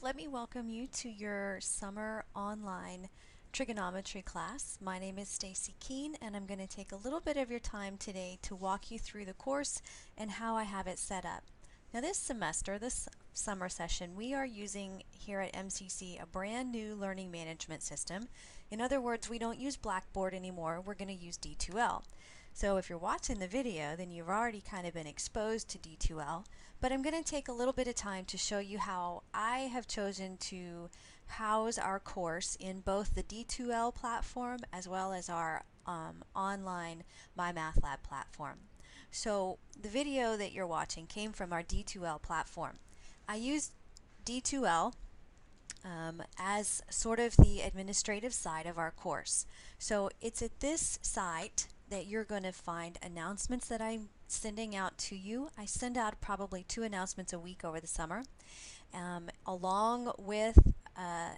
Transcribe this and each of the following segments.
let me welcome you to your summer online trigonometry class. My name is Stacy Keene, and I'm going to take a little bit of your time today to walk you through the course and how I have it set up. Now this semester, this summer session, we are using here at MCC a brand new learning management system. In other words, we don't use Blackboard anymore, we're going to use D2L. So if you're watching the video, then you've already kind of been exposed to D2L, but I'm going to take a little bit of time to show you how I have chosen to house our course in both the D2L platform as well as our online MyMathLab platform. So the video that you're watching came from our D2L platform. I used D2L as sort of the administrative side of our course. So it's at this site that you're going to find announcements that I'm sending out to you. I send out probably 2 announcements a week over the summer. Along with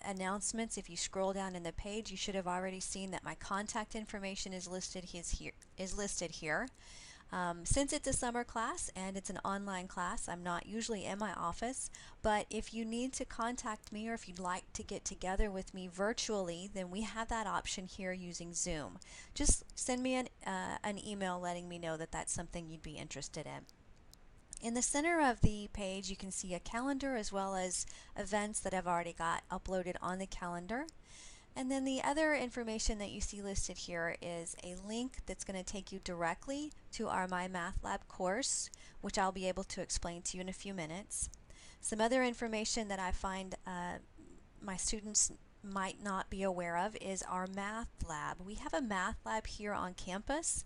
announcements, if you scroll down in the page, you should have already seen that my contact information is listed here. Since it's a summer class and it's an online class, I'm not usually in my office, but if you need to contact me or if you'd like to get together with me virtually, then we have that option here using Zoom. Just send me an email letting me know that that's something you'd be interested in. In the center of the page, you can see a calendar as well as events that I've already got uploaded on the calendar. And then the other information that you see listed here is a link that's going to take you directly to our MyMathLab course, which I'll be able to explain to you in a few minutes. Some other information that I find my students might not be aware of is our math lab. We have a math lab here on campus.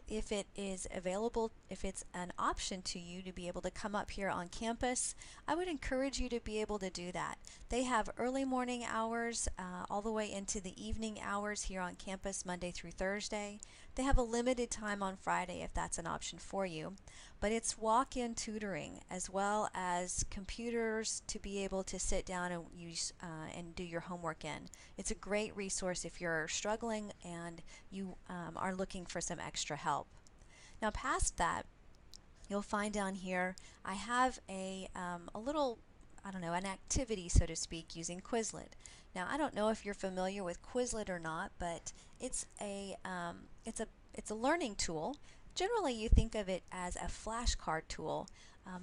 If it is available, if it's an option to you to be able to come up here on campus, I would encourage you to be able to do that. They have early morning hours all the way into the evening hours here on campus Monday through Thursday. They have a limited time on Friday if that's an option for you. But it's walk-in tutoring as well as computers to be able to sit down and use and do your homework in. It's a great resource if you're struggling and you are looking for some extra help. Now past that, you'll find down here I have a little, I don't know, an activity, so to speak, using Quizlet. Now I don't know if you're familiar with Quizlet or not, but it's a learning tool. Generally you think of it as a flashcard tool.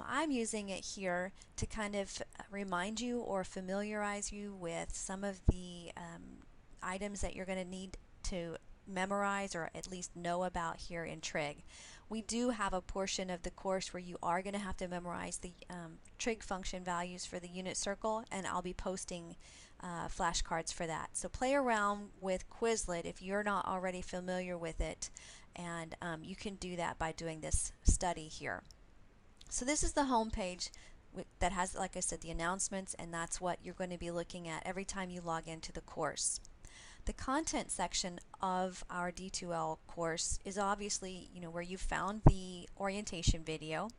I'm using it here to kind of remind you or familiarize you with some of the items that you're going to need to memorize or at least know about here in Trig. We do have a portion of the course where you are going to have to memorize the trig function values for the unit circle, and I'll be posting flashcards for that. So play around with Quizlet if you're not already familiar with it, and you can do that by doing this study here. So this is the home page that has, like I said, the announcements, and that's what you're going to be looking at every time you log into the course. The content section of our D2L course is obviously, where you found the orientation video.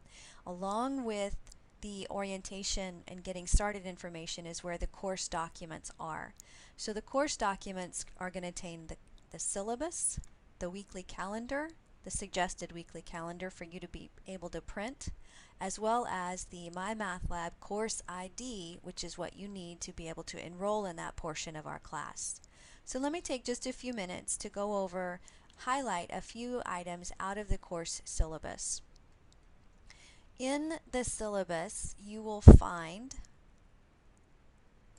Along with the orientation and getting started information is where the course documents are. So the course documents are going to contain the syllabus, the weekly calendar, the suggested weekly calendar for you to be able to print, as well as the MyMathLab course ID, which is what you need to be able to enroll in that portion of our class. So let me take just a few minutes to go over, highlight a few items out of the course syllabus. In the syllabus, you will find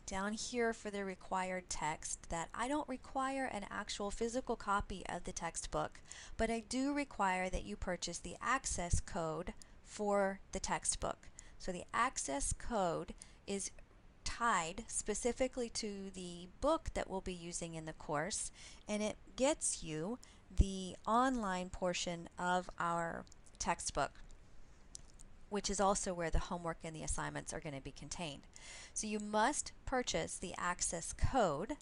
down here for the required text that I don't require an actual physical copy of the textbook, but I do require that you purchase the access code for the textbook. So the access code is tied specifically to the book that we'll be using in the course, and it gets you the online portion of our textbook, which is also where the homework and the assignments are going to be contained. So you must purchase the access code.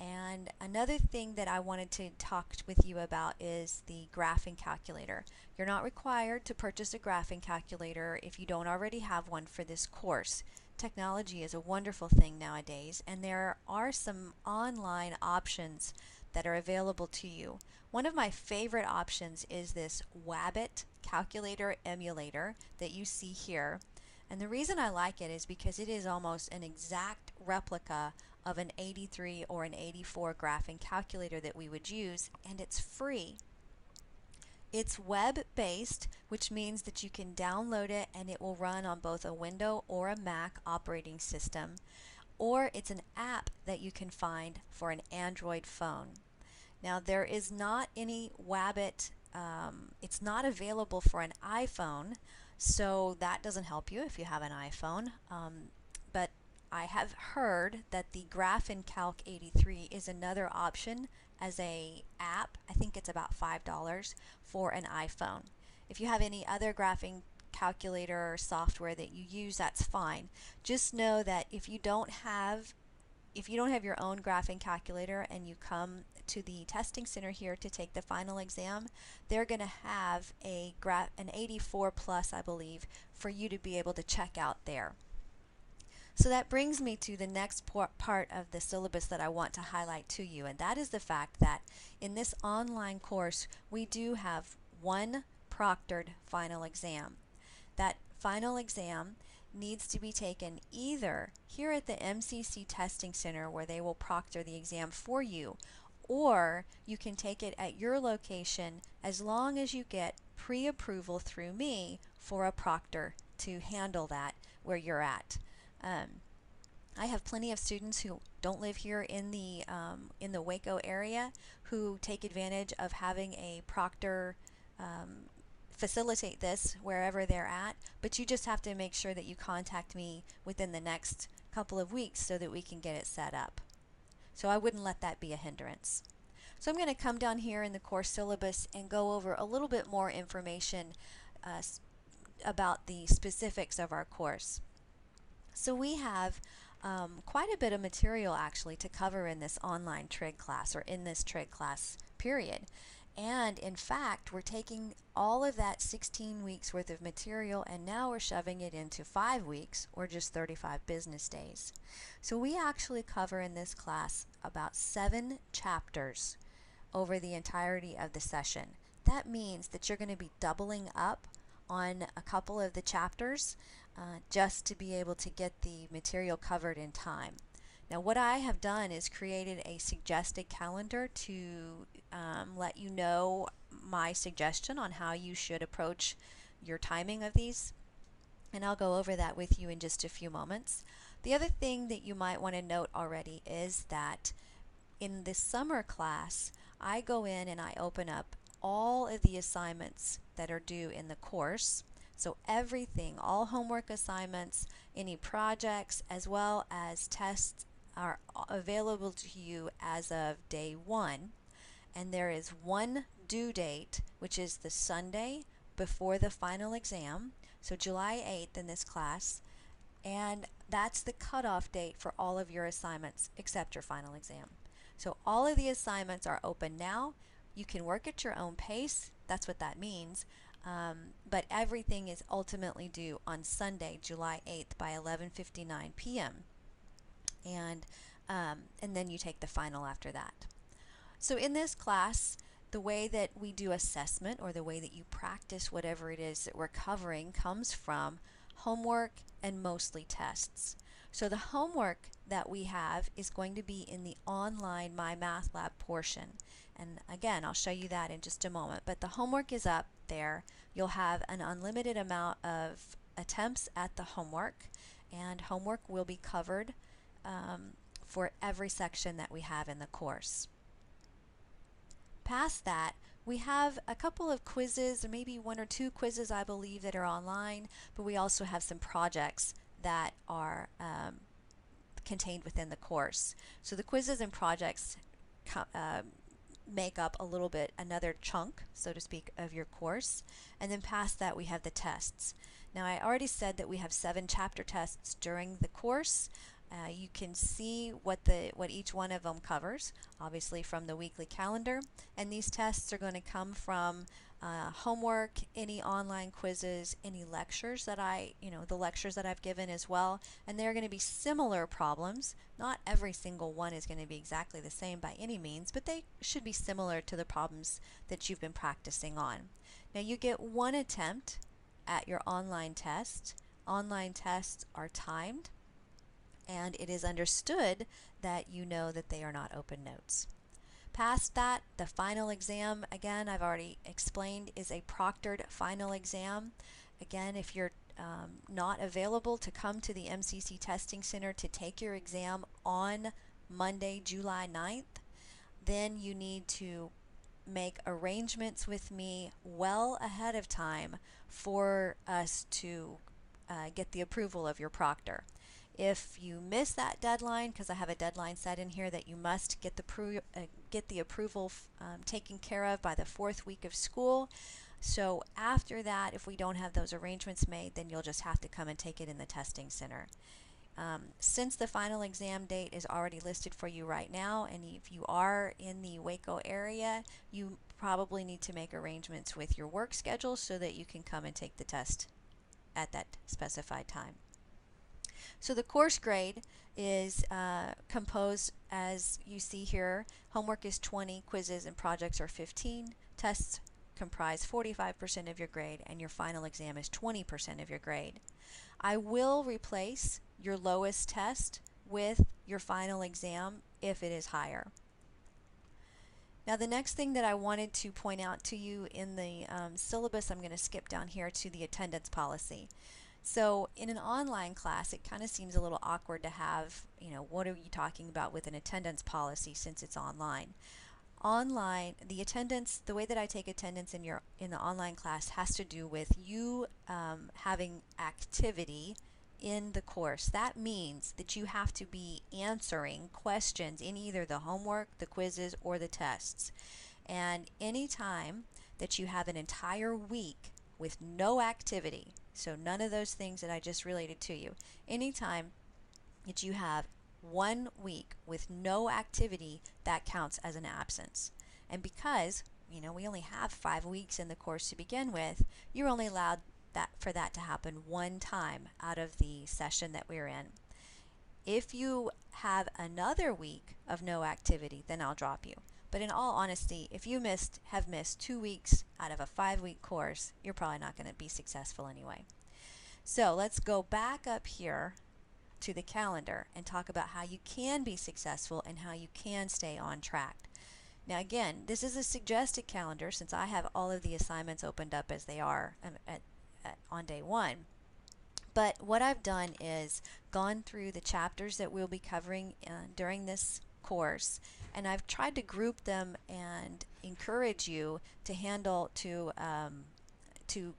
And another thing that I wanted to talk with you about is the graphing calculator. You're not required to purchase a graphing calculator if you don't already have one for this course. Technology is a wonderful thing nowadays, and there are some online options that are available to you. One of my favorite options is this Wabbit calculator emulator that you see here. And the reason I like it is because it is almost an exact replica of an 83 or an 84 graphing calculator that we would use, and it's free. It's web-based, which means that you can download it and it will run on both a Windows or a Mac operating system, or it's an app that you can find for an Android phone. Now, there is not any Wabbit, it's not available for an iPhone, so that doesn't help you if you have an iPhone. But I have heard that the Graph Calc 83 is another option as a app. I think it's about $5 for an iPhone. If you have any other graphing calculator software that you use, that's fine. Just know that if you don't have your own graphing calculator and you come to the testing center here to take the final exam, they're going to have an 84 plus, I believe, for you to be able to check out there. So that brings me to the next part of the syllabus that I want to highlight to you, and that is the fact that in this online course we do have one proctored final exam. That final exam needs to be taken either here at the MCC Testing Center, where they will proctor the exam for you, or you can take it at your location as long as you get pre-approval through me for a proctor to handle that where you're at. I have plenty of students who don't live here in the Waco area who take advantage of having a proctor facilitate this wherever they're at, but you just have to make sure that you contact me within the next couple of weeks so that we can get it set up. So I wouldn't let that be a hindrance. So I'm going to come down here in the course syllabus and go over a little bit more information about the specifics of our course. So we have quite a bit of material actually to cover in this online trig class, or in this trig class period. And in fact, we're taking all of that 16 weeks worth of material and now we're shoving it into 5 weeks, or just 35 business days. So we actually cover in this class about 7 chapters over the entirety of the session. That means that you're going to be doubling up on a couple of the chapters just to be able to get the material covered in time. Now what I have done is created a suggested calendar to let you know my suggestion on how you should approach your timing of these, and I'll go over that with you in just a few moments. The other thing that you might want to note already is that in this summer class I go in and I open up all of the assignments that are due in the course. So everything, all homework assignments, any projects, as well as tests are available to you as of day 1. And there is one due date, which is the Sunday before the final exam, so July 8th in this class, and that's the cutoff date for all of your assignments except your final exam. So all of the assignments are open now. You can work at your own pace, that's what that means. But everything is ultimately due on Sunday, July 8th by 11:59 p.m. And then you take the final after that. So in this class, the way that we do assessment, or the way that you practice whatever it is that we're covering, comes from homework and mostly tests. So the homework that we have is going to be in the online My Math Lab portion. And again, I'll show you that in just a moment. But the homework is up there. You'll have an unlimited amount of attempts at the homework, and homework will be covered for every section that we have in the course. Past that, we have a couple of quizzes, or maybe 1 or 2 quizzes I believe, that are online, but we also have some projects that are contained within the course. So the quizzes and projects make up a little bit, another chunk, so to speak, of your course. And then past that we have the tests. Now I already said that we have 7 chapter tests during the course. You can see what each one of them covers, obviously from the weekly calendar, and these tests are going to come from homework, any online quizzes, any lectures that the lectures that I've given as well, and they're going to be similar problems. Not every single one is going to be exactly the same by any means, but they should be similar to the problems that you've been practicing on. Now you get 1 attempt at your online test online tests are timed, and it is understood that you know that they are not open notes. Past that, the final exam, again, I've already explained, is a proctored final exam. Again, if you're not available to come to the MCC Testing Center to take your exam on Monday, July 9th, then you need to make arrangements with me well ahead of time for us to get the approval of your proctor. If you miss that deadline, because I have a deadline set in here that you must get the approval taken care of by the 4th week of school. So after that, if we don't have those arrangements made, then you'll just have to come and take it in the testing center. Since the final exam date is already listed for you right now, and if you are in the Waco area, you probably need to make arrangements with your work schedule so that you can come and take the test at that specified time. So the course grade is composed as you see here. Homework is 20, quizzes and projects are 15, tests comprise 45% of your grade, and your final exam is 20% of your grade. I will replace your lowest test with your final exam if it is higher. Now the next thing that I wanted to point out to you in the syllabus, I'm going to skip down here to the attendance policy. So in an online class, it kind of seems a little awkward to have, what are you talking about with an attendance policy since it's online? Online, the attendance, the way that I take attendance in the online class has to do with you having activity in the course. That means that you have to be answering questions in either the homework, the quizzes, or the tests. And anytime that you have an entire week with no activity, so none of those things that I just related to you, anytime that you have 1 week with no activity, that counts as an absence. And because we only have 5 weeks in the course to begin with, you're only allowed for that to happen 1 time out of the session that we're in. If you have another week of no activity, then I'll drop you. But in all honesty, if you have missed 2 weeks out of a 5-week course, you're probably not going to be successful anyway. So let's go back up here to the calendar and talk about how you can be successful and how you can stay on track. Now again, this is a suggested calendar since I have all of the assignments opened up as they are on day 1. But what I've done is gone through the chapters that we'll be covering during this course, and I've tried to group them and encourage you to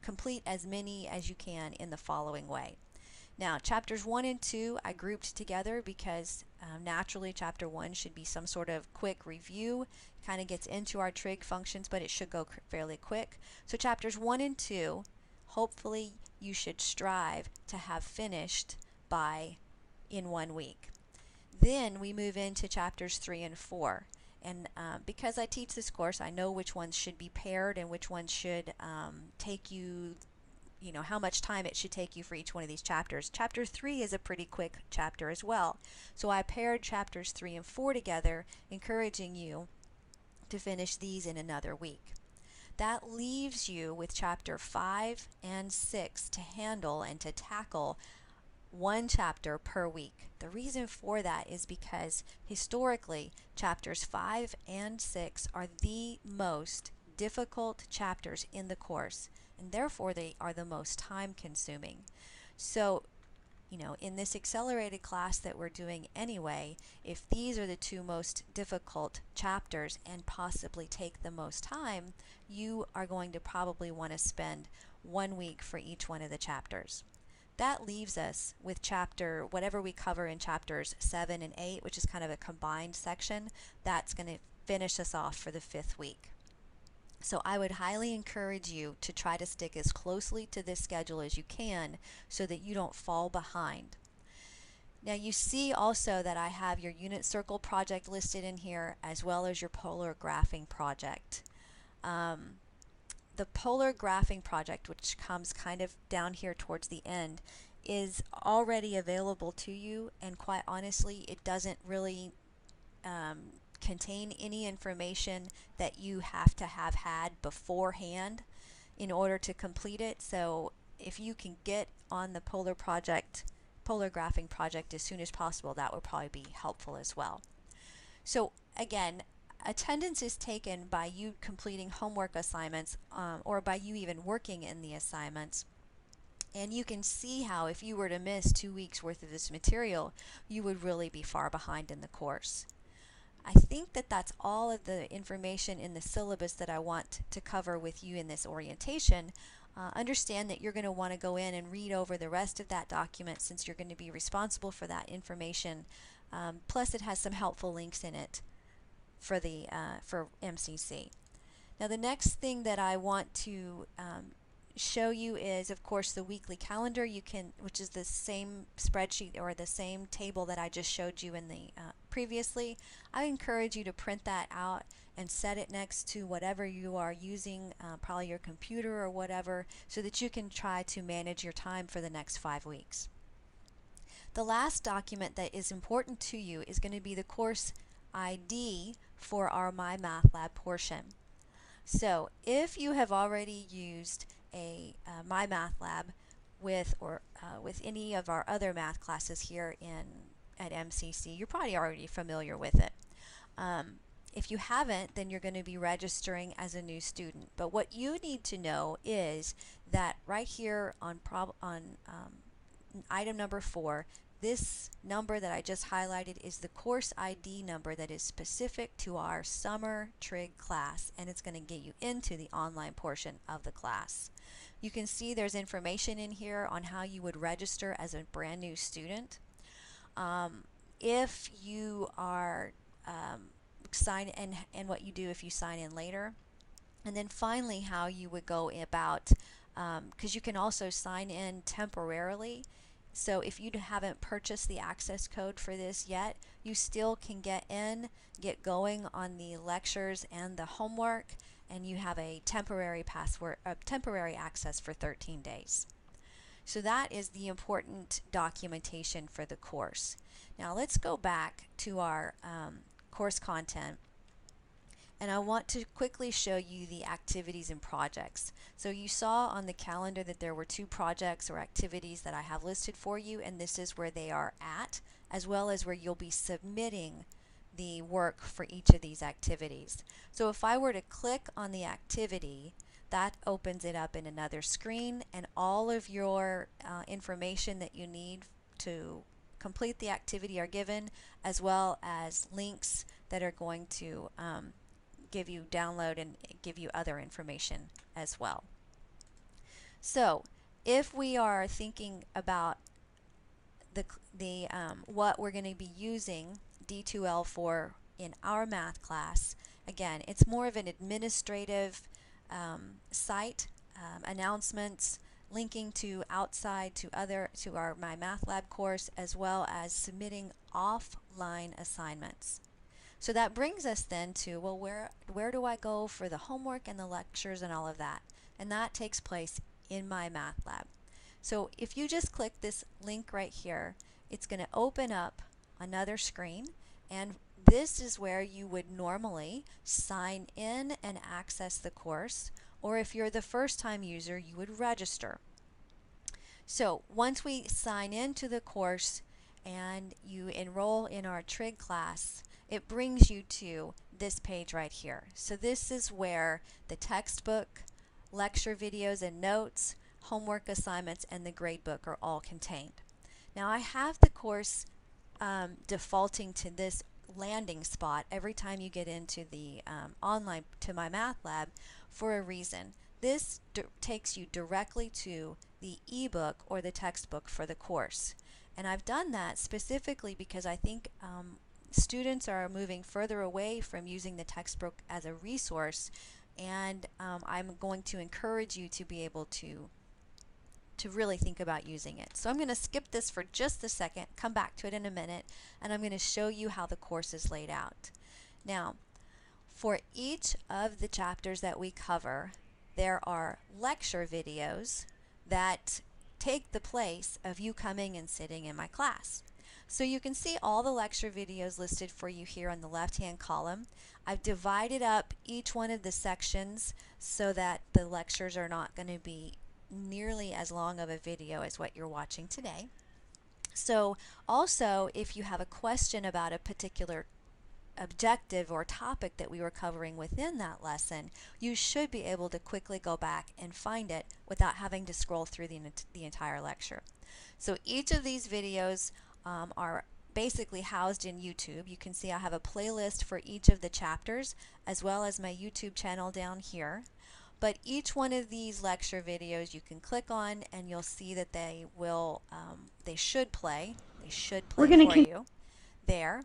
complete as many as you can in the following way. Now, chapters 1 and 2 I grouped together because naturally chapter 1 should be some sort of quick review. It kind of gets into our trig functions, but it should go fairly quick. So chapters 1 and 2, hopefully you should strive to have finished in 1 week. Then we move into chapters 3 and 4. And because I teach this course, I know which ones should be paired and which ones should take you, how much time it should take you for each one of these chapters. Chapter 3 is a pretty quick chapter as well. So I paired chapters 3 and 4 together, encouraging you to finish these in another week. That leaves you with chapter 5 and 6 to handle and to tackle 1 chapter per week. The reason for that is because historically chapters 5 and 6 are the most difficult chapters in the course, and therefore they are the most time consuming. So in this accelerated class that we're doing anyway, if these are the 2 most difficult chapters and possibly take the most time, you are going to probably want to spend 1 week for each one of the chapters. That leaves us with whatever we cover in chapters 7 and 8, which is kind of a combined section. That's going to finish us off for the 5th week. So I would highly encourage you to try to stick as closely to this schedule as you can so that you don't fall behind. Now you see also that I have your unit circle project listed in here as well as your polar graphing project. The polar graphing project, which comes kind of down here towards the end, is already available to you, and quite honestly it doesn't really contain any information that you have to have had beforehand in order to complete it. So if you can get on the polar graphing project as soon as possible, that would probably be helpful as well. So again, attendance is taken by you completing homework assignments or by you even working in the assignments. And you can see how if you were to miss 2 weeks worth of this material, you would really be far behind in the course. I think that that's all of the information in the syllabus that I want to cover with you in this orientation. Understand that you're going to want to go in and read over the rest of that document since you're going to be responsible for that information. Plus it has some helpful links in it for MCC. Now the next thing that I want to show you is, of course, the weekly calendar, which is the same spreadsheet or the same table that I just showed you in the previously. I encourage you to print that out and set it next to whatever you are using, probably your computer or whatever, so that you can try to manage your time for the next 5 weeks. The last document that is important to you is going to be the course ID for our My Math Lab portion. So if you have already used a My Math Lab with any of our other math classes here at MCC, you're probably already familiar with it. If you haven't, then you're going to be registering as a new student. But what you need to know is that right here on item number 4, this number that I just highlighted is the course ID number that is specific to our summer trig class, and it's going to get you into the online portion of the class. You can see there's information in here on how you would register as a brand new student. If you are and what you do if you sign in later, and then finally how you would go about, because you can also sign in temporarily. So if you haven't purchased the access code for this yet, you still can get going on the lectures and the homework, and you have a temporary access for 13 days. So that is the important documentation for the course. Now let's go back to our course content, and I want to quickly show you the activities and projects. So you saw on the calendar that there were 2 projects or activities that I have listed for you, and this is where they are at, as well as where you'll be submitting the work for each of these activities. So if I were to click on the activity, that opens it up in another screen, and all of your information that you need to complete the activity are given, as well as links that are going to give you download and give you other information as well. So if we are thinking about what we're going to be using D2L for in our math class, again, it's more of an administrative site, announcements, linking to outside to our My Math Lab course, as well as submitting offline assignments. So that brings us then to, well, where do I go for the homework and the lectures and all of that? And that takes place in My Math Lab. So if you just click this link right here, it's going to open up another screen, and this is where you would normally sign in and access the course, or if you're the first time user, you would register. So once we sign into the course and you enroll in our trig class, it brings you to this page right here. So this is where the textbook, lecture videos and notes, homework assignments, and the gradebook are all contained. Now I have the course defaulting to this landing spot every time you get into the online to My Math Lab for a reason. This takes you directly to the ebook or the textbook for the course. And I've done that specifically because I think students are moving further away from using the textbook as a resource, and I'm going to encourage you to be able to really think about using it. So I'm going to skip this for just a second, come back to it in a minute, and I'm going to show you how the course is laid out. Now, for each of the chapters that we cover, there are lecture videos that take the place of you coming and sitting in my class. So you can see all the lecture videos listed for you here on the left-hand column. I've divided up each one of the sections so that the lectures are not going to be nearly as long of a video as what you're watching today. So also, if you have a question about a particular objective or topic that we were covering within that lesson, you should be able to quickly go back and find it without having to scroll through the entire lecture. So each of these videos are basically housed in YouTube. You can see I have a playlist for each of the chapters as well as my YouTube channel down here. But each one of these lecture videos you can click on and you'll see that they should play for you there.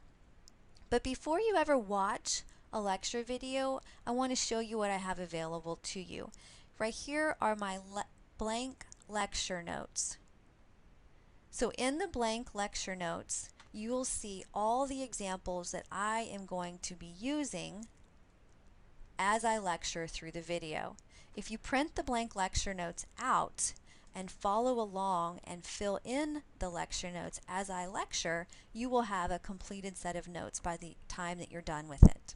But before you ever watch a lecture video, I want to show you what I have available to you. Right here are my blank lecture notes. So in the blank lecture notes, you'll see all the examples that I am going to be using as I lecture through the video. If you print the blank lecture notes out and follow along and fill in the lecture notes as I lecture, you will have a completed set of notes by the time that you're done with it.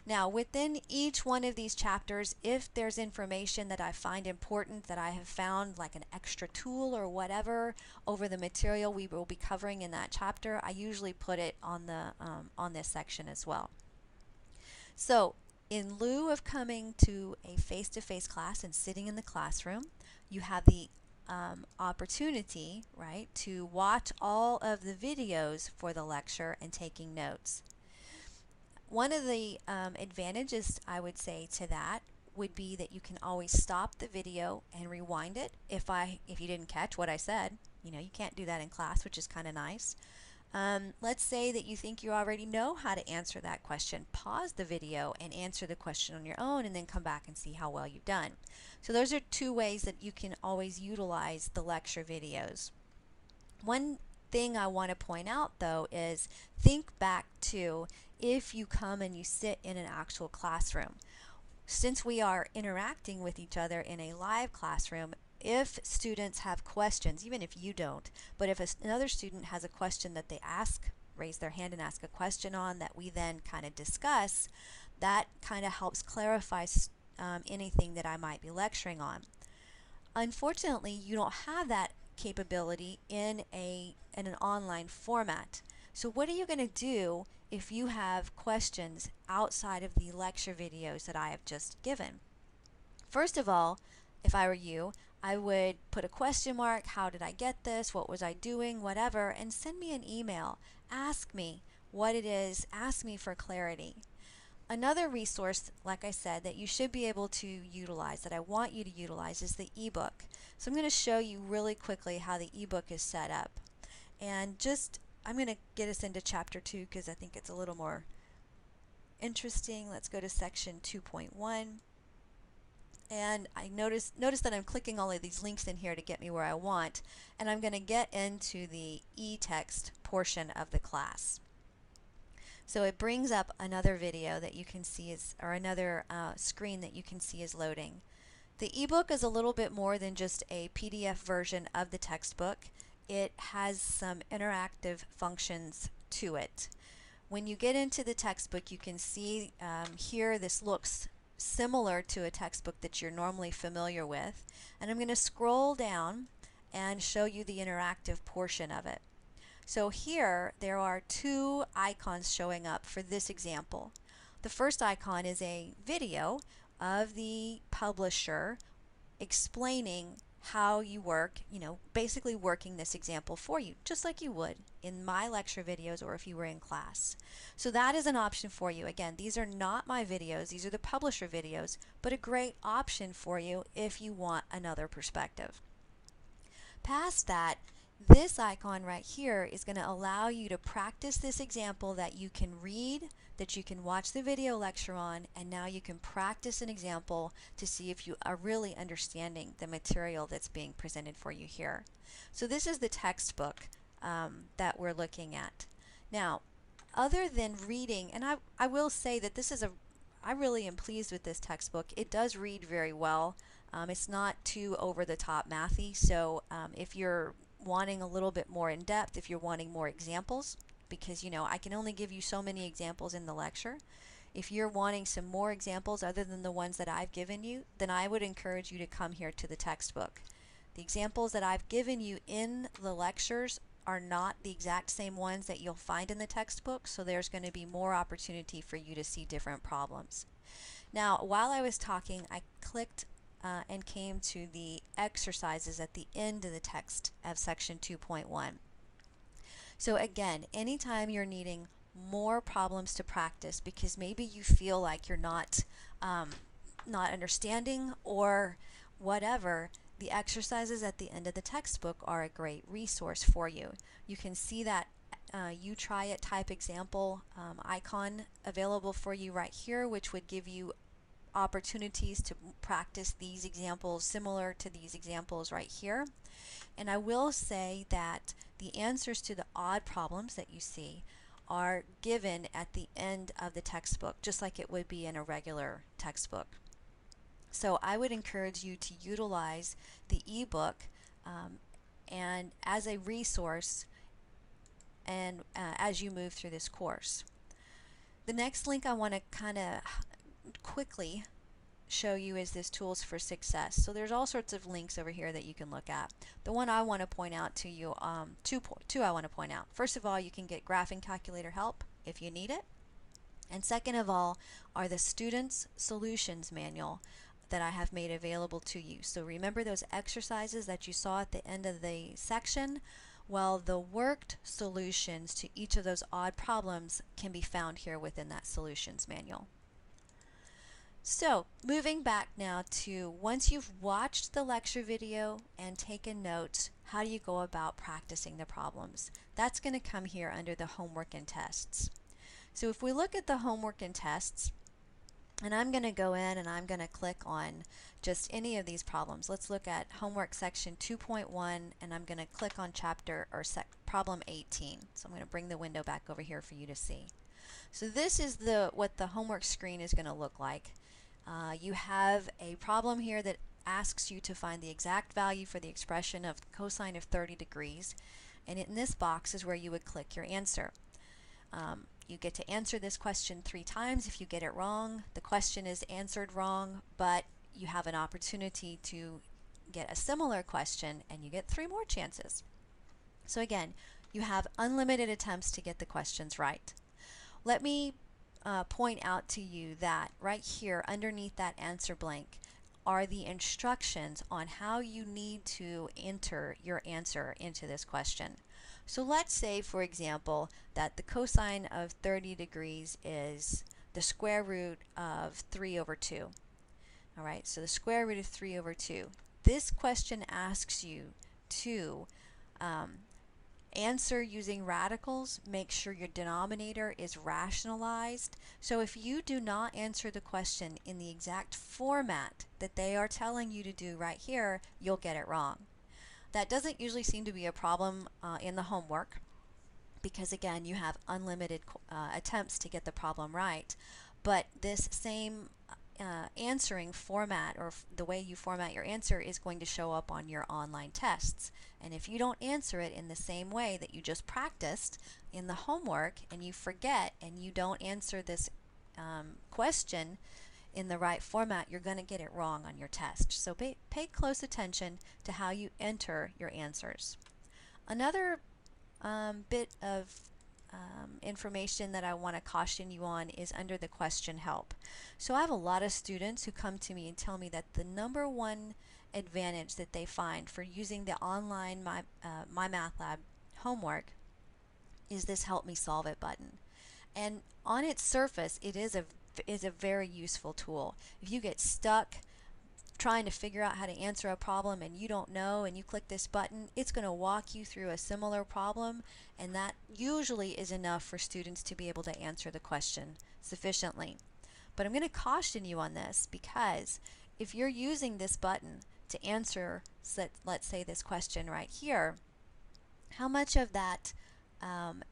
Now, within each one of these chapters, if there's information that I find important that I have found, like an extra tool or whatever, over the material we will be covering in that chapter, I usually put it on this section as well. So, in lieu of coming to a face-to-face class and sitting in the classroom, you have the opportunity, right, to watch all of the videos for the lecture and taking notes. One of the advantages, I would say, to that would be that you can always stop the video and rewind it if you didn't catch what I said. You know, you can't do that in class, which is kind of nice. Let's say that you think you already know how to answer that question. Pause the video and answer the question on your own and then come back and see how well you've done. So those are two ways that you can always utilize the lecture videos. One thing I want to point out though is think back to if you come and you sit in an actual classroom. Since we are interacting with each other in a live classroom, if students have questions, even if you don't, but if another student has a question that they raise their hand and ask a question on that we then kind of discuss, that kind of helps clarify anything that I might be lecturing on. Unfortunately, you don't have that capability in an online format. So what are you going to do if you have questions outside of the lecture videos that I have just given? First of all, if I were you, I would put a question mark, how did I get this, what was I doing, whatever, and send me an email. Ask me what it is, ask me for clarity. Another resource, like I said, that you should be able to utilize, that I want you to utilize, is the ebook. So I'm going to show you really quickly how the ebook is set up. And I'm going to get us into chapter 2 because I think it's a little more interesting. Let's go to section 2.1. And I notice that I'm clicking all of these links in here to get me where I want, and I'm going to get into the e-text portion of the class. So it brings up another video that you can see or another screen that you can see is loading. The ebook is a little bit more than just a PDF version of the textbook. It has some interactive functions to it. When you get into the textbook, you can see here this looks similar to a textbook that you're normally familiar with, and I'm going to scroll down and show you the interactive portion of it. So here there are two icons showing up for this example. The first icon is a video of the publisher explaining how you work, basically working this example for you, just like you would in my lecture videos or if you were in class. So that is an option for you. Again, these are not my videos, these are the publisher videos, but a great option for you if you want another perspective. Past that, this icon right here is going to allow you to practice this example that you can read, that you can watch the video lecture on, and now you can practice an example to see if you are really understanding the material that's being presented for you here. So this is the textbook that we're looking at. Now, other than reading, and I will say that I really am pleased with this textbook. It does read very well. It's not too over-the-top mathy, so if you're wanting a little bit more in depth, if you're wanting more examples, because I can only give you so many examples in the lecture, if you're wanting some more examples other than the ones that I've given you, then I would encourage you to come here to the textbook. The examples that I've given you in the lectures are not the exact same ones that you'll find in the textbook, so there's going to be more opportunity for you to see different problems. Now, while I was talking, I clicked and came to the exercises at the end of the text of section 2.1. So again, anytime you're needing more problems to practice because maybe you feel like you're not understanding or whatever, the exercises at the end of the textbook are a great resource for you. You can see that you try it type example icon available for you right here, which would give you opportunities to practice these examples similar to these examples right here. And I will say that the answers to the odd problems that you see are given at the end of the textbook, just like it would be in a regular textbook. So I would encourage you to utilize the ebook and as a resource and as you move through this course. The next link I want to kind of quickly show you is this Tools for Success. So there's all sorts of links over here that you can look at. The one I want to point out to you, two I want to point out. First of all, you can get graphing calculator help if you need it. And second of all are the Student's Solutions Manual that I have made available to you. So remember those exercises that you saw at the end of the section? Well, the worked solutions to each of those odd problems can be found here within that Solutions Manual. So moving back now to once you've watched the lecture video and taken notes, how do you go about practicing the problems? That's going to come here under the homework and tests. So if we look at the homework and tests, and I'm going to go in and I'm going to click on just any of these problems. Let's look at homework section 2.1 and I'm going to click on problem 18. So I'm going to bring the window back over here for you to see. So this is what the homework screen is going to look like. You have a problem here that asks you to find the exact value for the expression of cosine of 30 degrees, and in this box is where you would click your answer. You get to answer this question 3 times. If you get it wrong, the question is answered wrong, but you have an opportunity to get a similar question and you get 3 more chances. So again, you have unlimited attempts to get the questions right. Let me point out to you that right here underneath that answer blank are the instructions on how you need to enter your answer into this question. So let's say, for example, that the cosine of 30 degrees is the square root of 3 over 2. All right, so the square root of 3 over 2. This question asks you to answer using radicals. Make sure your denominator is rationalized. So if you do not answer the question in the exact format that they are telling you to do right here, you'll get it wrong. That doesn't usually seem to be a problem in the homework because again you have unlimited attempts to get the problem right, but this same answering format or the way you format your answer is going to show up on your online tests. And if you don't answer it in the same way that you just practiced in the homework and you forget and you don't answer this question in the right format, you're going to get it wrong on your test. So pay close attention to how you enter your answers. Another bit of information that I want to caution you on is under the question help. So I have a lot of students who come to me and tell me that the number one advantage that they find for using the online My Math Lab homework is this Help Me Solve It button. And on its surface, it is a very useful tool. If you get stuck trying to figure out how to answer a problem and you don't know and you click this button, it's going to walk you through a similar problem, and that usually is enough for students to be able to answer the question sufficiently. But I'm going to caution you on this because if you're using this button to answer, let's say this question right here, how much of that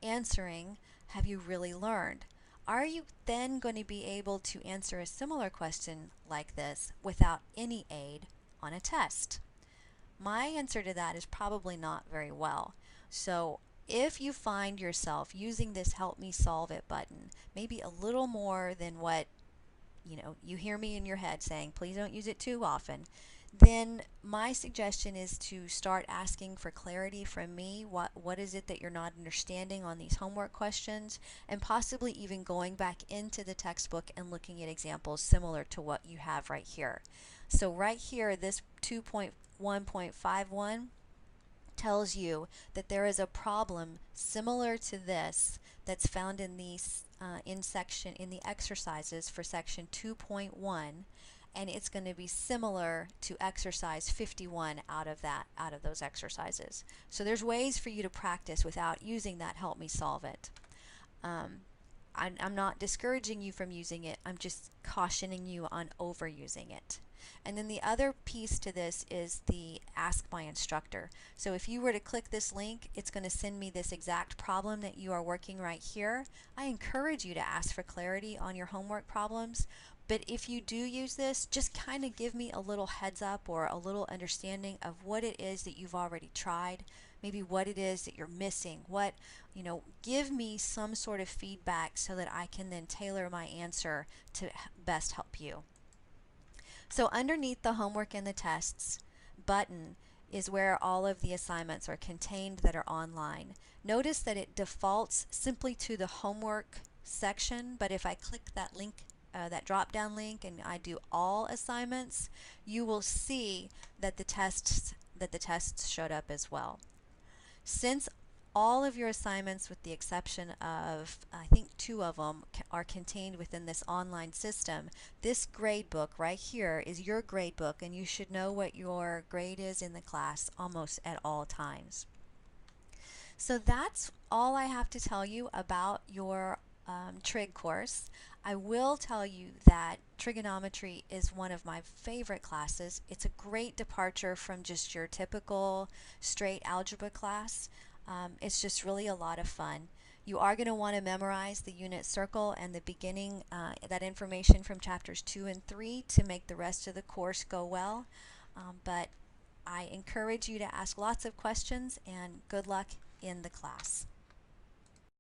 answering have you really learned? Are you then going to be able to answer a similar question like this without any aid on a test? My answer to that is probably not very well. So if you find yourself using this help me solve it button, maybe a little more than what you hear me in your head saying, please don't use it too often, then my suggestion is to start asking for clarity from me. What is it that you're not understanding on these homework questions, and possibly even going back into the textbook and looking at examples similar to what you have right here. So right here, this 2.1.51 tells you that there is a problem similar to this that's found in these in the exercises for section 2.1, and it's going to be similar to exercise 51 out of those exercises. So there's ways for you to practice without using that help me solve it. I'm not discouraging you from using it, I'm just cautioning you on overusing it. And then the other piece to this is the Ask My Instructor. So if you were to click this link, it's going to send me this exact problem that you are working right here. I encourage you to ask for clarity on your homework problems, but if you do use this, just kind of give me a little heads up or a little understanding of what it is that you've already tried, maybe what it is that you're missing, give me some sort of feedback so that I can then tailor my answer to best help you. So underneath the homework and the tests button is where all of the assignments are contained that are online. Notice that it defaults simply to the homework section, but if I click that link, that drop down link, and I do all assignments, you will see that the tests showed up as well. Since all of your assignments, with the exception of I think 2 of them, are contained within this online system, this grade book right here is your grade book, and you should know what your grade is in the class almost at all times. So that's all I have to tell you about your trig course. I will tell you that trigonometry is one of my favorite classes. It's a great departure from just your typical straight algebra class. It's just really a lot of fun. You are going to want to memorize the unit circle and the beginning, that information from chapters 2 and 3 to make the rest of the course go well. But I encourage you to ask lots of questions, and good luck in the class.